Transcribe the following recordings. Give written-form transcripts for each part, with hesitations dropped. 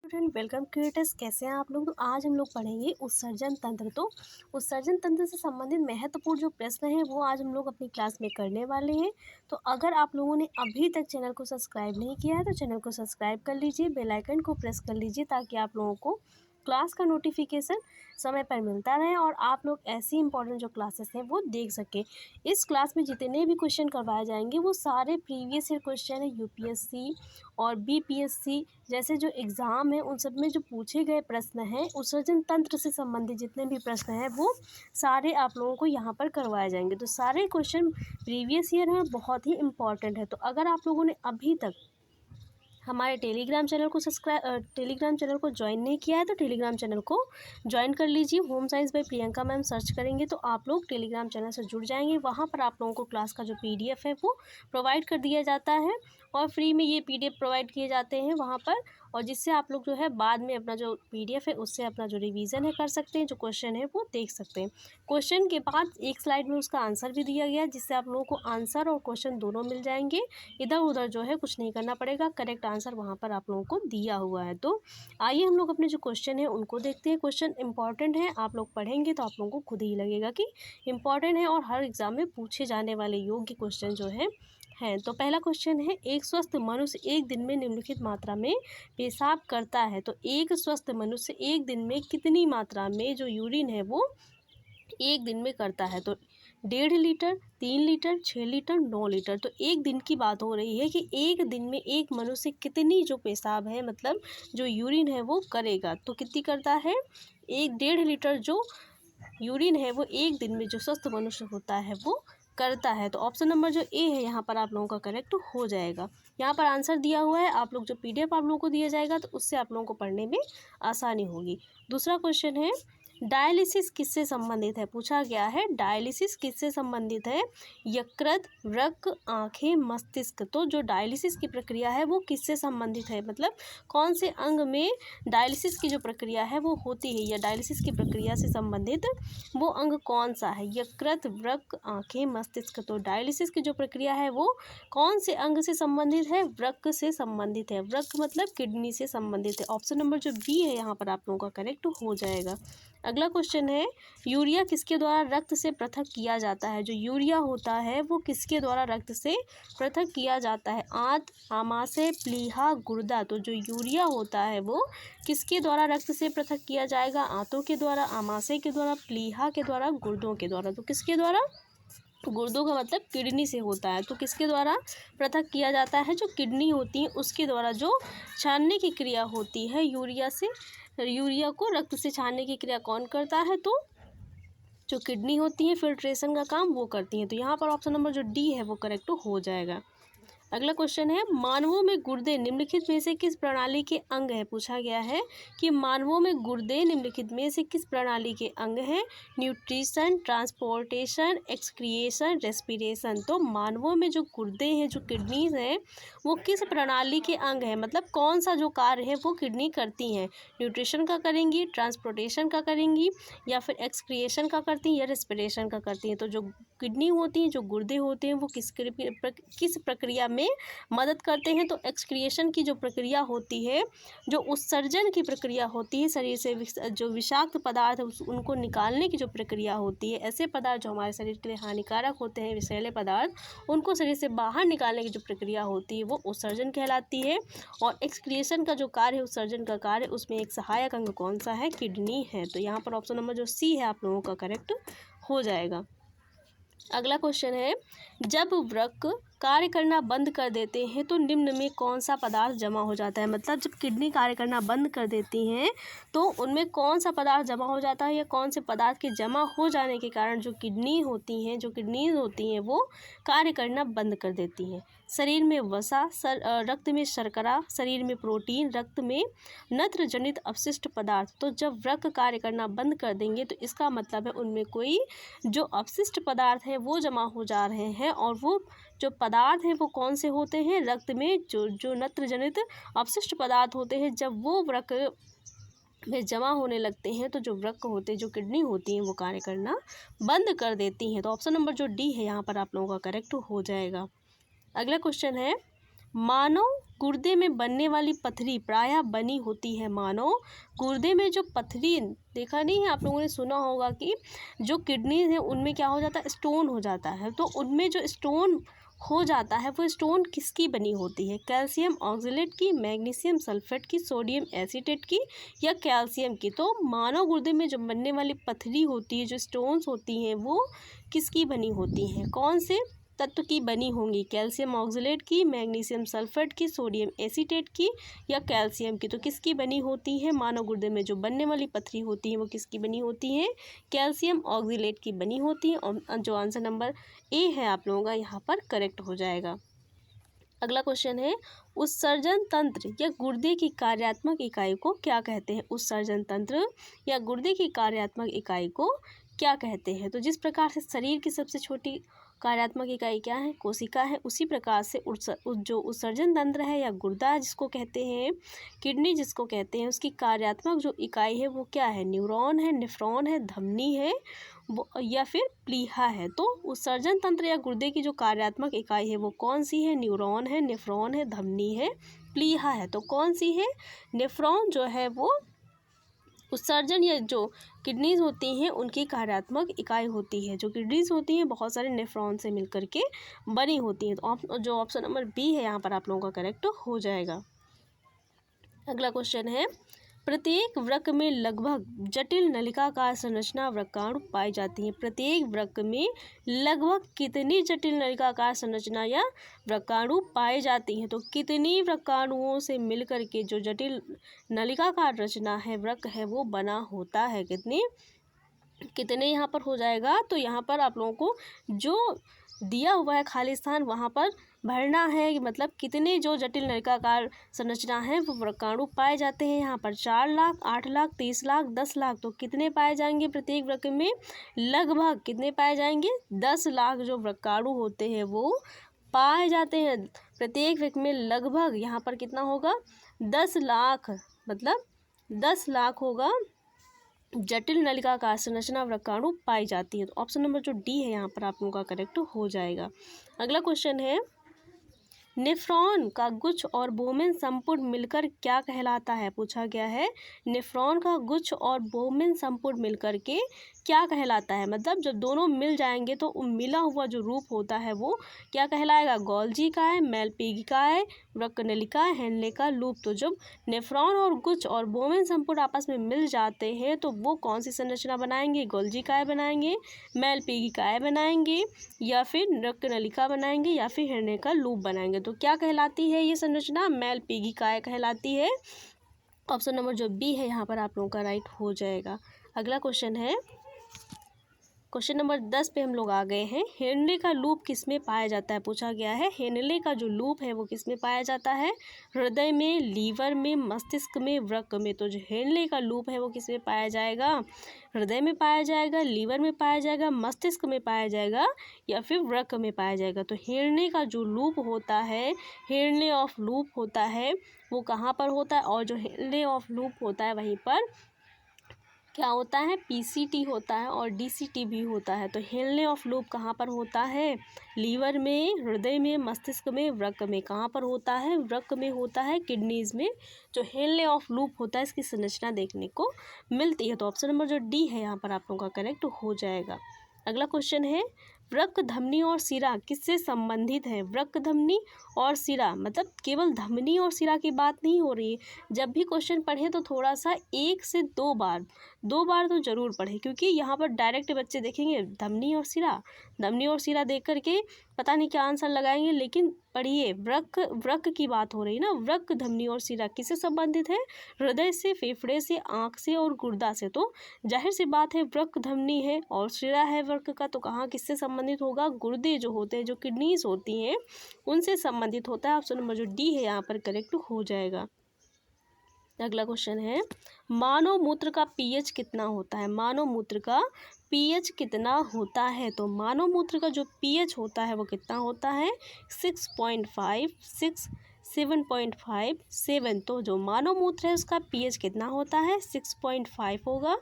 Student welcome creators, कैसे हैं आप लोग। तो आज हम लोग पढ़ेंगे उत्सर्जन तंत्र। तो उत्सर्जन तंत्र से संबंधित महत्वपूर्ण जो प्रश्न हैं वो आज हम लोग अपनी क्लास में करने वाले हैं। तो अगर आप लोगों ने अभी तक चैनल को सब्सक्राइब नहीं किया है तो चैनल को सब्सक्राइब कर लीजिए, बेल आइकन को प्रेस कर लीजिए ताकि आप लोगों को क्लास का नोटिफिकेशन समय पर मिलता रहे और आप लोग ऐसी इंपॉर्टेंट जो क्लासेस हैं वो देख सकें। इस क्लास में जितने भी क्वेश्चन करवाए जाएंगे वो सारे प्रीवियस ईयर क्वेश्चन है। यूपीएससी और बीपीएससी जैसे जो एग्ज़ाम है उन सब में जो पूछे गए प्रश्न हैं उत्सर्जन तंत्र से संबंधित जितने भी प्रश्न हैं वो सारे आप लोगों को यहाँ पर करवाए जाएंगे। तो सारे क्वेश्चन प्रीवियस ईयर हैं, बहुत ही इंपॉर्टेंट है। तो अगर आप लोगों ने अभी तक हमारे टेलीग्राम चैनल को ज्वाइन नहीं किया है तो टेलीग्राम चैनल को ज्वाइन कर लीजिए। Home science by Priyanka ma'am search करेंगे तो आप लोग टेलीग्राम चैनल से जुड़ जाएंगे। वहाँ पर आप लोगों को क्लास का जो पीडीएफ है वो प्रोवाइड कर दिया जाता है और फ्री में ये पीडीएफ प्रोवाइड किए जाते हैं वहाँ पर, और जिससे आप लोग जो है बाद में अपना जो पीडीएफ है उससे अपना जो रिवीजन है कर सकते हैं, जो क्वेश्चन है वो देख सकते हैं। क्वेश्चन के बाद एक स्लाइड में उसका आंसर भी दिया गया है जिससे आप लोगों को आंसर और क्वेश्चन दोनों मिल जाएंगे। इधर उधर जो है कुछ नहीं करना पड़ेगा, करेक्ट आंसर वहाँ पर आप लोगों को दिया हुआ है। तो आइए हम लोग अपने जो क्वेश्चन है उनको देखते हैं। क्वेश्चन इंपॉर्टेंट है, आप लोग पढ़ेंगे तो आप लोगों को खुद ही लगेगा कि इंपॉर्टेंट है और हर एग्जाम में पूछे जाने वाले योग्य क्वेश्चन जो है हैं। तो पहला क्वेश्चन है, एक स्वस्थ मनुष्य एक दिन में निम्नलिखित मात्रा में पेशाब करता है। तो एक स्वस्थ मनुष्य एक दिन में कितनी मात्रा में जो यूरिन है वो एक दिन में करता है। तो 1.5 लीटर, 3 लीटर, 6 लीटर, 9 लीटर। तो एक दिन की बात हो रही है कि एक दिन में एक मनुष्य कितनी जो पेशाब है मतलब जो यूरिन है वो करेगा। तो कितनी करता है, 1.5 लीटर जो यूरिन है वो एक दिन में जो स्वस्थ मनुष्य होता है वो करता है। तो ऑप्शन नंबर जो ए है यहाँ पर आप लोगों का करेक्ट हो जाएगा। यहाँ पर आंसर दिया हुआ है, आप लोग जो पीडीएफ आप लोगों को दिया जाएगा तो उससे आप लोगों को पढ़ने में आसानी होगी। दूसरा क्वेश्चन है, डायलिसिस किससे संबंधित है। पूछा गया है डायलिसिस किससे संबंधित है, यकृत, वृक्क, आँखें, मस्तिष्क। तो जो डायलिसिस की प्रक्रिया है वो किससे संबंधित है, मतलब कौन से अंग में डायलिसिस की जो प्रक्रिया है वो होती है या डायलिसिस की प्रक्रिया से संबंधित वो अंग कौन सा है, यकृत, वृक्क, आँखें, मस्तिष्क। तो डायलिसिस की जो प्रक्रिया है वो कौन से अंग से संबंधित है, वृक्क से संबंधित है। वृक्क मतलब किडनी से संबंधित है। ऑप्शन नंबर जो बी है यहाँ पर आप लोगों का करेक्ट हो जाएगा। अगला क्वेश्चन है, यूरिया किसके द्वारा रक्त से पृथक किया जाता है। जो यूरिया होता है वो किसके द्वारा रक्त से पृथक किया जाता है, आंत, आमाशय, प्लीहा, गुर्दा। तो जो यूरिया होता है वो किसके द्वारा रक्त से पृथक किया जाएगा, आंतों के द्वारा, आमाशय के द्वारा, प्लीहा के द्वारा, गुर्दों के द्वारा। तो किसके द्वारा, गुर्दों का मतलब किडनी से होता है। तो किसके द्वारा पृथक किया जाता है, जो किडनी होती है उसके द्वारा जो छानने की क्रिया होती है यूरिया से, यूरिया को रक्त से छानने की क्रिया कौन करता है, तो जो किडनी होती है फिल्ट्रेशन का काम वो करती हैं। तो यहाँ पर ऑप्शन नंबर जो डी है वो करेक्ट हो जाएगा। अगला क्वेश्चन है, मानवों में गुर्दे निम्नलिखित में से किस प्रणाली के अंग है। पूछा गया है कि मानवों में गुर्दे निम्नलिखित में से किस प्रणाली के अंग हैं, न्यूट्रिशन, ट्रांसपोर्टेशन, एक्सक्रिएशन, रेस्पिरेशन। तो मानवों में जो गुर्दे हैं, जो किडनीज हैं, वो किस प्रणाली के अंग हैं, मतलब कौन सा जो कार्य है वो किडनी करती हैं, न्यूट्रिशन का करेंगी, ट्रांसपोर्टेशन का करेंगी, या फिर एक्सक्रिएशन का करती हैं, या रेस्पिरेशन का करती हैं। तो जो किडनी होती हैं, जो गुर्दे होते हैं वो किस प्रक्रिया में मदद करते हैं। तो एक्सक्रिएशन की जो प्रक्रिया होती है, जो उत्सर्जन की प्रक्रिया होती है, शरीर से जो विषाक्त पदार्थ है उनको निकालने की जो प्रक्रिया होती है, ऐसे पदार्थ जो हमारे शरीर के लिए हानिकारक होते हैं, विषैले पदार्थ, उनको शरीर से बाहर निकालने की जो प्रक्रिया होती है वो उत्सर्जन कहलाती है। और एक्सक्रिएशन का जो कार्य है, उत्सर्जन का कार्य, उसमें एक सहायक अंग कौन सा है, किडनी है। तो यहाँ पर ऑप्शन नंबर जो सी है आप लोगों का करेक्ट हो जाएगा। अगला क्वेश्चन है, जब वृक्क कार्य करना बंद कर देते हैं तो निम्न में कौन सा पदार्थ जमा हो जाता है। मतलब जब किडनी कार्य करना बंद कर देती हैं तो उनमें कौन सा पदार्थ जमा हो जाता है, या कौन से पदार्थ के जमा हो जाने के कारण जो किडनीज होती हैं वो कार्य करना बंद कर देती हैं। शरीर में वसा, रक्त में शर्करा, शरीर में प्रोटीन, रक्त में नत्र जनित अपशिष्ट पदार्थ। तो जब वृक्क कार्य करना बंद कर देंगे तो इसका मतलब है उनमें कोई जो अपशिष्ट पदार्थ हैं वो जमा हो जा रहे हैं, और वो जो पदार्थ हैं वो कौन से होते हैं, रक्त में जो नत्र जनित अपशिष्ट पदार्थ होते हैं, जब वो वृक्क में जमा होने लगते हैं तो जो वृक्क होते हैं, जो किडनी होती हैं, वो कार्य करना बंद कर देती हैं। तो ऑप्शन नंबर जो डी है यहाँ पर आप लोगों का करेक्ट हो जाएगा। अगला क्वेश्चन है, मानव गुर्दे में बनने वाली पथरी प्रायः बनी होती है। मानव गुर्दे में जो पथरी, देखा नहीं है आप लोगों ने, सुना होगा कि जो किडनी है उनमें क्या हो जाता है, स्टोन हो जाता है। तो उनमें जो स्टोन हो जाता है वो स्टोन किसकी बनी होती है? कैल्शियम ऑक्जेलेट की, मैग्नीशियम सल्फेट की, सोडियम एसीटेट की या कैल्शियम की। तो मानव गुर्दे में जो बनने वाली पथरी होती है, जो स्टोन्स होती हैं, वो किसकी बनी होती हैं? कौन से तत्व की बनी होंगी? कैल्शियम ऑक्जेलेट की, मैग्नीशियम सल्फेट की, सोडियम एसीटेट की या कैल्शियम की। तो किसकी बनी होती है? मानव गुर्दे में जो बनने वाली पथरी होती है वो किसकी बनी होती है? कैल्शियम ऑक्जेलेट की बनी होती है। और जो आंसर नंबर ए है आप लोगों का यहाँ पर करेक्ट हो जाएगा। अगला क्वेश्चन है, उत्सर्जन तंत्र या गुर्दे की कार्यात्मक इकाई को क्या कहते हैं? उत्सर्जन तंत्र या गुर्दे की कार्यात्मक इकाई को क्या कहते हैं? तो जिस प्रकार से शरीर की सबसे छोटी कार्यात्मक इकाई क्या है? कोशिका है। उसी प्रकार से जो उत्सर्जन तंत्र है या गुर्दा जिसको कहते हैं, किडनी जिसको कहते हैं, उसकी कार्यात्मक जो इकाई है वो क्या है? न्यूरॉन है, नेफ्रॉन है, धमनी है वो या फिर प्लीहा है। तो उत्सर्जन तंत्र या गुर्दे की जो कार्यात्मक इकाई है वो कौन सी है? न्यूरॉन है, नेफ्रॉन है, धमनी है, प्लीहा है। तो कौन सी है? नेफ्रॉन जो है वो उत्सर्जन या जो किडनीज होती हैं उनकी कार्यात्मक इकाई होती है। जो किडनीज होती हैं बहुत सारे नेफ्रॉन से मिलकर के बनी होती हैं। तो जो ऑप्शन नंबर बी है यहाँ पर आप लोगों का करेक्ट हो जाएगा। अगला क्वेश्चन है, प्रत्येक वृक्क में लगभग जटिल नलिकाकार संरचना वृक्काणु पाई जाती है। प्रत्येक वृक्क में लगभग कितनी जटिल नलिकाकार संरचना या वृक्काणु पाई जाती हैं? तो कितनी वृक्काणुओं से मिलकर के जो जटिल नलिकाकार रचना है, वृक्क है, वो बना होता है? कितने यहाँ पर हो जाएगा? तो यहाँ पर आप लोगों को जो दिया हुआ है खाली स्थान वहाँ पर भरना है। मतलब कितने जो जटिल नलिकाकार संरचना है वो वृक्काणु पाए जाते हैं। यहाँ पर 4 लाख, 8 लाख, 30 लाख, 10 लाख। तो कितने पाए जाएंगे प्रत्येक वृक्क में? लगभग कितने पाए जाएंगे? 10 लाख जो वृक्काणु होते हैं वो पाए जाते हैं प्रत्येक वृक्क में। लगभग यहाँ पर कितना होगा? 10 लाख, मतलब 10 लाख होगा जटिल नलिकाकार संरचना वृक्काणु पाई जाती है। तो ऑप्शन नंबर जो डी है यहाँ पर आप लोगों का करेक्ट हो जाएगा। अगला क्वेश्चन है, नेफ्रॉन का गुच्छ और बोमेन संपूर्ण मिलकर क्या कहलाता है? पूछा गया है नेफ्रॉन का गुच्छ और बोमेन संपूर्ण मिलकर के क्या कहलाता है? मतलब जब दोनों मिल जाएंगे तो मिला हुआ जो रूप होता है वो क्या कहलाएगा? गोल्जी काय, मेलपीगिकाय, वृक्कनलिका, हेनले का लूप। तो जब नेफ्रॉन और गुच्छ और बोमेन संपूर्ण आपस में मिल जाते हैं तो वो कौन सी संरचना बनाएंगे? गोल्जी काय बनाएंगे, मेलपीगिकाय बनाएंगे या फिर वृक्कनलिका बनाएंगे या फिर हेनले का लूप बनाएंगे। तो क्या कहलाती है ये संरचना? मेलपीगिकाय कहलाती है। ऑप्शन नंबर जो बी है यहाँ पर आप लोगों का राइट हो जाएगा। अगला क्वेश्चन है, क्वेश्चन नंबर 10 पे हम लोग आ गए हैं। हेनले का लूप किस में पाया जाता है? पूछा गया है हेनले का जो लूप है वो किस में पाया जाता है? हृदय में, लीवर में, मस्तिष्क में, वृक्क में। तो जो हेनले का लूप है वो किस में पाया जाएगा? हृदय में पाया जाएगा, लीवर में पाया जाएगा, मस्तिष्क में पाया जाएगा या फिर वृक्क में पाया जाएगा। तो हेनले का जो लूप होता है, हेनले ऑफ लूप होता है, वो कहाँ पर होता है? और जो हेनले ऑफ लूप होता है वहीं पर क्या होता है? पीसीटी होता है और डीसीटी भी होता है। तो हेनले ऑफ लूप कहाँ पर होता है? लीवर में, हृदय में, मस्तिष्क में, वृक्क में। कहाँ पर होता है? वृक्क में होता है, किडनीज में जो हेनले ऑफ लूप होता है इसकी संरचना देखने को मिलती है। तो ऑप्शन नंबर जो डी है यहाँ पर आप लोगों का करेक्ट हो जाएगा। अगला क्वेश्चन है, वृक्क, धमनी और सिरा किससे संबंधित है? वृक्क, धमनी और सिरा, मतलब केवल धमनी और सिरा की बात नहीं हो रही है। जब भी क्वेश्चन पढ़े तो थोड़ा सा 1 से 2 बार तो जरूर पढ़े, क्योंकि यहाँ पर डायरेक्ट बच्चे देखेंगे धमनी और सिरा देख करके पता नहीं क्या आंसर लगाएंगे। लेकिन पढ़िए, वृक्क की बात हो रही है ना। वृक्क, धमनी और सिरा किससे संबंधित है? हृदय से, फेफड़े से, आँख से और गुर्दा से। तो जाहिर सी बात है वृक्क धमनी है और सिरा है वृक्क का, तो कहाँ किससे संबंधित होगा? गुर्दे जो होते हैं, जो किडनीज होती हैं, उनसे संबंधित होता है। ऑप्शन नंबर जो डी है यहाँ पर करेक्ट हो जाएगा। अगला क्वेश्चन है, मानव मूत्र का पीएच कितना होता है? मानव मूत्र का पीएच कितना होता है? तो मानव मूत्र का जो पीएच होता है वो कितना होता है? 6.5, 6, 7.5 7, तो जो मानव मूत्र है उसका pH कितना होता है 6.5 होगा,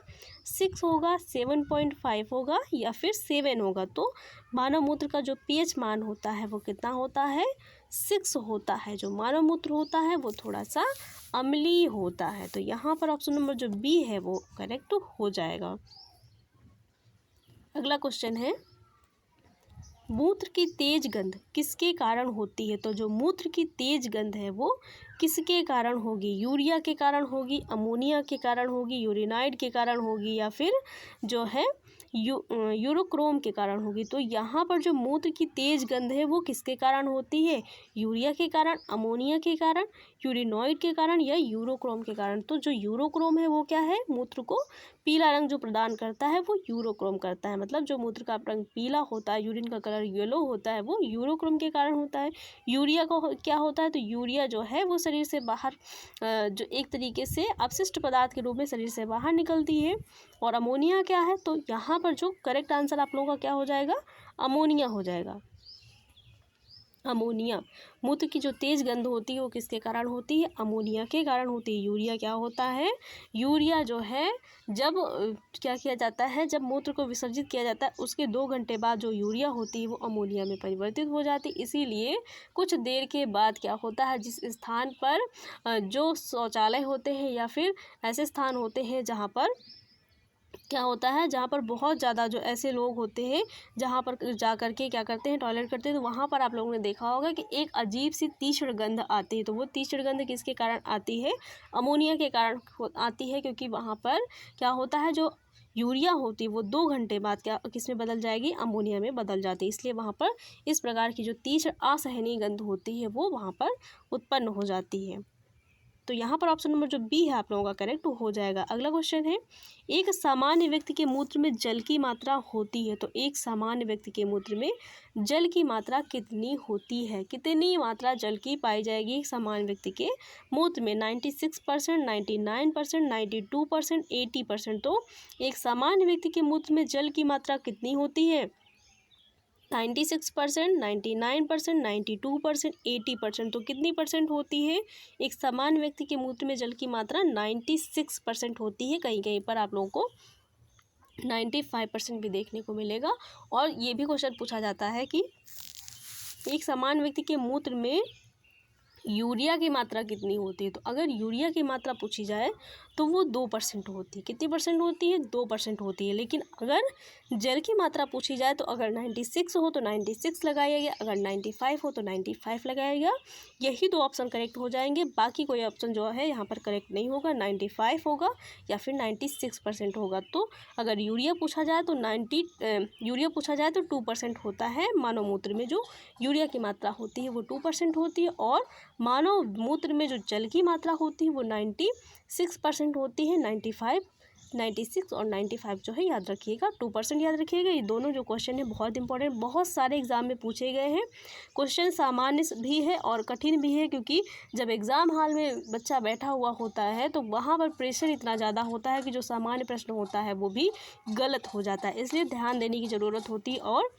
6 होगा, 7.5 होगा या फिर 7 होगा। तो मानव मूत्र का जो pH मान होता है वो कितना होता है 6 होता है। जो मानव मूत्र होता है वो थोड़ा सा अम्लीय होता है। तो यहाँ पर ऑप्शन नंबर जो बी है वो करेक्ट हो जाएगा। अगला क्वेश्चन है, मूत्र की तेज गंध किसके कारण होती है? तो जो मूत्र की तेज गंध है वो किसके कारण होगी? यूरिया के कारण होगी, अमोनिया के कारण होगी, यूरेनाइड के कारण होगी या फिर जो है यूरोक्रोम के कारण होगी। तो यहाँ पर जो मूत्र की तेज गंध है वो किसके कारण होती है? यूरिया के कारण, अमोनिया के कारण, यूरेनॉइड के कारण या यूरोक्रोम के कारण। तो जो यूरोक्रोम है वो क्या है? मूत्र को पीला रंग जो प्रदान करता है वो यूरोक्रोम करता है। मतलब जो मूत्र का रंग पीला होता है, यूरिन का कलर येलो होता है, वो यूरोक्रोम के कारण होता है। यूरिया को क्या होता है? तो यूरिया जो है वो शरीर से बाहर जो एक तरीके से अपशिष्ट पदार्थ के रूप में शरीर से बाहर निकलती है। और अमोनिया क्या है? तो यहाँ पर जो करेक्ट आंसर आप लोगों का क्या हो जाएगा? अमोनिया हो जाएगा। अमोनिया, मूत्र की जो तेज गंध होती है वो किसके कारण होती है? अमोनिया के कारण होती है। यूरिया क्या होता है? यूरिया जो है जब क्या किया जाता है, जब मूत्र को विसर्जित किया जाता है उसके 2 घंटे बाद जो यूरिया होती है वो अमोनिया में परिवर्तित हो जाती है। इसीलिए कुछ देर के बाद क्या होता है, जिस स्थान पर जो शौचालय होते हैं या फिर ऐसे स्थान होते हैं जहाँ पर क्या होता है, जहाँ पर बहुत ज़्यादा जो ऐसे लोग होते हैं जहाँ पर जा कर के क्या करते हैं, टॉयलेट करते हैं, तो वहाँ पर आप लोगों ने देखा होगा कि एक अजीब सी तीक्ष्ण गंध आती है। तो वो तीक्ष्ण गंध किसके कारण आती है? अमोनिया के कारण आती है, क्योंकि वहाँ पर क्या होता है, जो यूरिया होती है वो 2 घंटे बाद क्या किस में बदल जाएगी? अमोनिया में बदल जाती है। इसलिए वहाँ पर इस प्रकार की जो तीक्ष्ण असहनीय गंध होती है वो वहाँ पर उत्पन्न हो जाती है। तो यहाँ पर ऑप्शन नंबर जो बी है आप लोगों का करेक्ट हो जाएगा। अगला क्वेश्चन है, एक सामान्य व्यक्ति के मूत्र में जल की मात्रा होती है। तो एक सामान्य व्यक्ति के मूत्र में जल की मात्रा कितनी होती है? कितनी मात्रा जल की पाई जाएगी एक सामान्य व्यक्ति के मूत्र में? 96%, 99%, 92%, 80%। तो एक सामान्य व्यक्ति के मूत्र में जल की मात्रा कितनी होती है? 96%, 99%, 92%, 80%। तो कितनी परसेंट होती है? एक सामान्य व्यक्ति के मूत्र में जल की मात्रा 96% होती है। कहीं कहीं पर आप लोगों को 95% भी देखने को मिलेगा। और ये भी क्वेश्चन पूछा जाता है कि एक सामान्य व्यक्ति के मूत्र में यूरिया की मात्रा कितनी होती है? तो अगर यूरिया की मात्रा पूछी जाए तो वो 2% होती है। कितनी परसेंट होती है? 2% होती है। लेकिन अगर जल की मात्रा पूछी जाए तो अगर 96 हो तो 96 लगाया गया, अगर 95 हो तो 95 लगाया गया। यही 2 ऑप्शन करेक्ट हो जाएंगे। बाकी कोई ऑप्शन जो है यहाँ पर करेक्ट नहीं होगा। 95 होगा या फिर 96% होगा। तो अगर यूरिया पूछा जाए तो 2% होता है। मानव मूत्र में जो यूरिया की मात्रा होती है वो 2% होती है। और मानव मूत्र में जो जल की मात्रा होती है वो 96% होती है। 95, 96 और 95 जो है याद रखिएगा, 2% याद रखिएगा। ये दोनों जो क्वेश्चन है बहुत इंपॉर्टेंट, बहुत सारे एग्जाम में पूछे गए हैं। क्वेश्चन सामान्य भी है और कठिन भी है, क्योंकि जब एग्ज़ाम हॉल में बच्चा बैठा हुआ होता है तो वहाँ पर प्रेशर इतना ज़्यादा होता है कि जो सामान्य प्रश्न होता है वो भी गलत हो जाता है। इसलिए ध्यान देने की ज़रूरत होती है और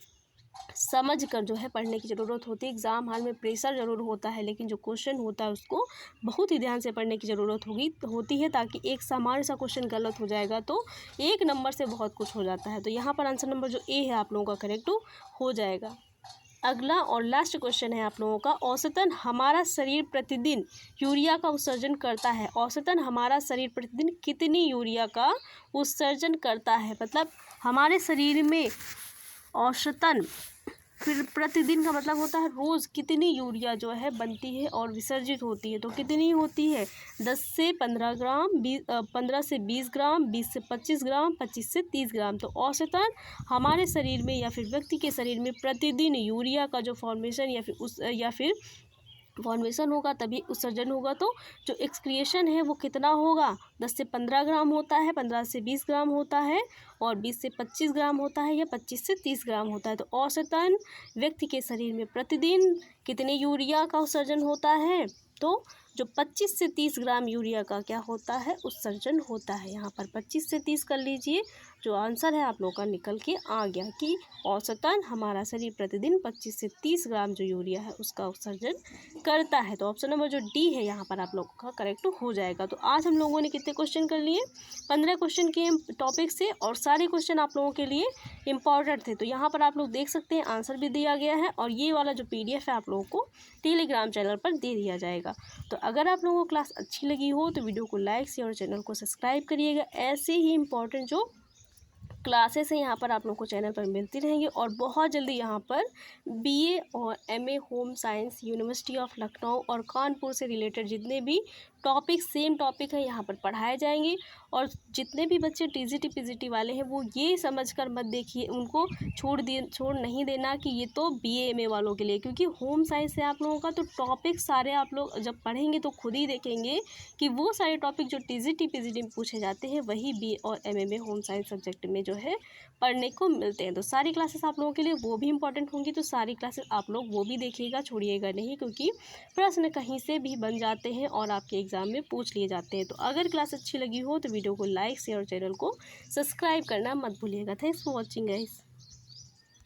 समझ कर जो है पढ़ने की ज़रूरत होती है। एग्ज़ाम हॉल में प्रेशर ज़रूर होता है, लेकिन जो क्वेश्चन होता है उसको बहुत ही ध्यान से पढ़ने की ज़रूरत होती है, ताकि एक सामान्य सा क्वेश्चन गलत हो जाएगा तो 1 नंबर से बहुत कुछ हो जाता है। तो यहाँ पर आंसर नंबर जो ए है आप लोगों का करेक्ट हो जाएगा। अगला और लास्ट क्वेश्चन है आप लोगों का, औसतन हमारा शरीर प्रतिदिन यूरिया का उत्सर्जन करता है। औसतन हमारा शरीर प्रतिदिन कितनी यूरिया का उत्सर्जन करता है? मतलब हमारे शरीर में औसतन, फिर प्रतिदिन का मतलब होता है रोज़, कितनी यूरिया जो है बनती है और विसर्जित होती है। तो कितनी होती है? 10 से 15 ग्राम, 15 से 20 ग्राम, 20 से 25 ग्राम, 25 से 30 ग्राम। तो औसतन हमारे शरीर में या फिर व्यक्ति के शरीर में प्रतिदिन यूरिया का जो फॉर्मेशन या फिर फॉर्मेशन होगा तभी उत्सर्जन होगा। तो जो एक्सक्रिएशन है वो कितना होगा? 10 से 15 ग्राम होता है, 15 से 20 ग्राम होता है और 20 से 25 ग्राम होता है या 25 से 30 ग्राम होता है। तो औसतन व्यक्ति के शरीर में प्रतिदिन कितने यूरिया का उत्सर्जन होता है? तो जो 25 से 30 ग्राम यूरिया का क्या होता है, उत्सर्जन होता है। यहाँ पर 25 से 30 कर लीजिए। जो आंसर है आप लोगों का निकल के आ गया कि औसतन हमारा शरीर प्रतिदिन 25 से 30 ग्राम जो यूरिया है उसका उत्सर्जन करता है। तो ऑप्शन नंबर जो डी है यहाँ पर आप लोगों का करेक्ट हो जाएगा। तो आज हम लोगों ने कितने क्वेश्चन कर लिए, 15 क्वेश्चन के टॉपिक से, और सारे क्वेश्चन आप लोगों के लिए इंपॉर्टेंट थे। तो यहाँ पर आप लोग देख सकते हैं आंसर भी दिया गया है, और ये वाला जो PDF है आप लोगों को टेलीग्राम चैनल पर दे दिया जाएगा। तो अगर आप लोगों को क्लास अच्छी लगी हो तो वीडियो को लाइक शेयर और चैनल को सब्सक्राइब करिएगा। ऐसे ही इंपॉर्टेंट जो क्लासेस हैं यहाँ पर आप लोगों को चैनल पर मिलती रहेंगी, और बहुत जल्दी यहाँ पर BA और MA home science university of Lucknow और कानपुर से रिलेटेड जितने भी टॉपिक सेम टॉपिक है यहाँ पर पढ़ाए जाएंगे। और जितने भी बच्चे TGT PGT वाले हैं वो ये समझकर मत देखिए, उनको छोड़ नहीं देना कि ये तो BA MA वालों के लिए, क्योंकि होम साइंस है आप लोगों का। तो टॉपिक सारे आप लोग जब पढ़ेंगे तो खुद ही देखेंगे कि वो सारे टॉपिक जो TGT PGT में पूछे जाते हैं वही BA और MA में होम साइंस सब्जेक्ट में जो है पढ़ने को मिलते हैं। तो सारी क्लासेस आप लोगों के लिए वो भी इंपॉर्टेंट होंगी। तो सारी क्लासेस आप लोग वो भी देखिएगा, छोड़िएगा नहीं, क्योंकि प्रश्न कहीं से भी बन जाते हैं और आपके एग्जाम में पूछ लिए जाते हैं। तो अगर क्लास अच्छी लगी हो तो वीडियो को लाइक शेयर और चैनल को सब्सक्राइब करना मत भूलिएगा। Thanks for watching guys.